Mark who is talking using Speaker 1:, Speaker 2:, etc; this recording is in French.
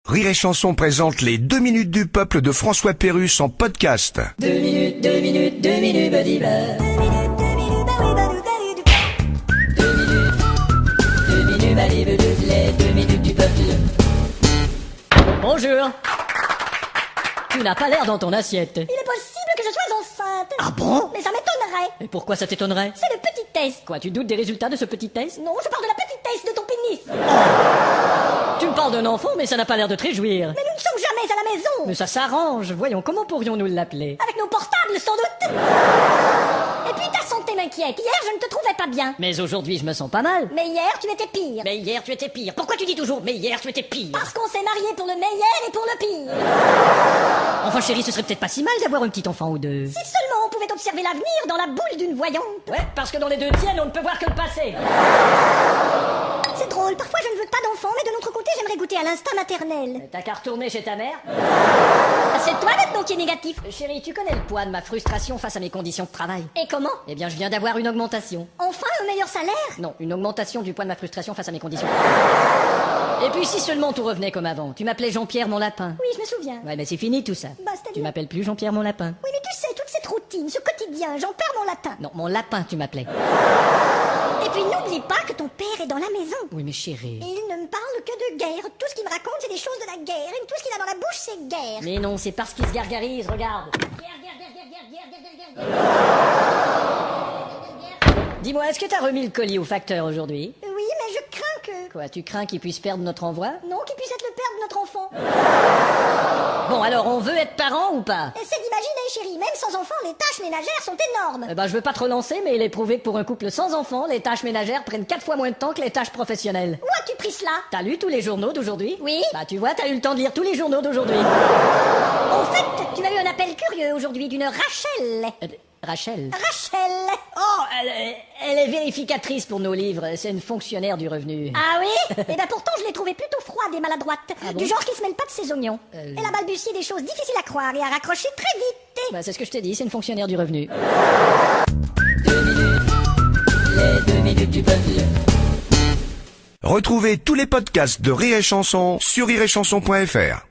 Speaker 1: Rire et Chanson présente les 2 minutes du peuple de François Pérusse en podcast.
Speaker 2: 2 minutes, 2 minutes, 2 minutes, badiba. 2 minutes, badiba, les 2 minutes du peuple.
Speaker 3: Bonjour. Tu n'as pas l'air dans ton assiette.
Speaker 4: Il est possible que je sois enceinte.
Speaker 3: Ah bon?
Speaker 4: Mais ça m'étonnerait.
Speaker 3: Et pourquoi ça t'étonnerait?
Speaker 4: C'est le petit test.
Speaker 3: Quoi, tu doutes des résultats de ce petit test?
Speaker 4: Non, je parle de la petite test de ton pénis.
Speaker 3: Tu me parles d'un enfant, mais ça n'a pas l'air de te réjouir.
Speaker 4: Mais nous ne sommes jamais à la maison.
Speaker 3: Mais ça s'arrange. Voyons, comment pourrions-nous l'appeler?
Speaker 4: Avec nos portables, sans doute. Et puis ta santé m'inquiète. Hier, je ne te trouvais pas bien.
Speaker 3: Mais aujourd'hui, je me sens pas mal.
Speaker 4: Mais hier, tu étais pire.
Speaker 3: Mais hier, tu étais pire. Pourquoi tu dis toujours « mais hier, tu étais pire »
Speaker 4: Parce qu'on s'est mariés pour le meilleur et pour le pire.
Speaker 3: Enfin, chérie, ce serait peut-être pas si mal d'avoir un petit enfant ou deux.
Speaker 4: Si seulement on pouvait observer l'avenir dans la boule d'une voyante.
Speaker 3: Ouais, parce que dans les deux tiennes, on ne peut voir que le passé.
Speaker 4: C'est drôle, parfois je ne veux pas d'enfant, mais de l'autre côté, j'aimerais goûter à l'instinct maternel.
Speaker 3: T'as qu'à retourner chez ta mère?
Speaker 4: C'est toi maintenant qui est négatif.
Speaker 3: Chérie, tu connais le poids de ma frustration face à mes conditions de travail.
Speaker 4: Et comment?
Speaker 3: Eh bien, je viens d'avoir une augmentation.
Speaker 4: Enfin un meilleur salaire?
Speaker 3: Non, une augmentation du poids de ma frustration face à mes conditions. Et puis si seulement tout revenait comme avant. Tu m'appelais Jean-Pierre mon lapin.
Speaker 4: Oui, je me souviens.
Speaker 3: Ouais, mais c'est fini tout ça.
Speaker 4: Bah, c'est-à-dire?
Speaker 3: Tu m'appelles plus Jean-Pierre mon lapin.
Speaker 4: Oui, mais tu sais, toute cette routine, ce quotidien, j'en perds mon latin.
Speaker 3: Non, mon lapin, tu m'appelais.
Speaker 4: Et puis n'oublie pas que ton père est dans la maison.
Speaker 3: Oui, mais chérie.
Speaker 4: Et il ne me parle que de guerre. Tout ce qu'il me raconte, c'est des choses de la guerre. Et tout ce qu'il a dans la bouche, c'est guerre.
Speaker 3: Mais non, c'est parce qu'il se gargarise, regarde. Dis-moi, est-ce que t'as remis le colis au facteur aujourd'hui?
Speaker 4: Oui, mais je crains que...
Speaker 3: Quoi, tu crains qu'il puisse perdre notre envoi?
Speaker 4: Non, qu'il puisse être le père de notre enfant.
Speaker 3: Bon, alors, on veut être parents ou pas?
Speaker 4: Et c'est d'imaginer, chérie, même sans enfant, les tâches ménagères sont énormes.
Speaker 3: Eh ben, je veux pas te relancer, mais il est prouvé que pour un couple sans enfant, les tâches ménagères prennent 4 fois moins de temps que les tâches professionnelles.
Speaker 4: Où as-tu pris cela?
Speaker 3: T'as lu tous les journaux d'aujourd'hui?
Speaker 4: Oui.
Speaker 3: Bah, tu vois, t'as eu le temps de lire tous les journaux d'aujourd'hui.
Speaker 4: En fait, tu as eu un appel curieux aujourd'hui d'une Rachel.
Speaker 3: Rachel?
Speaker 4: Rachel.
Speaker 3: Oh, elle est vérificatrice pour nos livres. C'est une fonctionnaire du revenu.
Speaker 4: Ah oui? Eh ben pourtant, je l'ai trouvée plutôt froide et maladroite.
Speaker 3: Ah bon?
Speaker 4: Du genre qui se mêle pas de ses oignons. Elle a balbutié des choses difficiles à croire et a raccroché très vite.
Speaker 3: Bah, c'est ce que je t'ai dit, c'est une fonctionnaire du revenu.
Speaker 2: 2 minutes, les 2 minutes du peuple.
Speaker 1: Retrouvez tous les podcasts de Rire et Chanson sur rireetchanson.fr.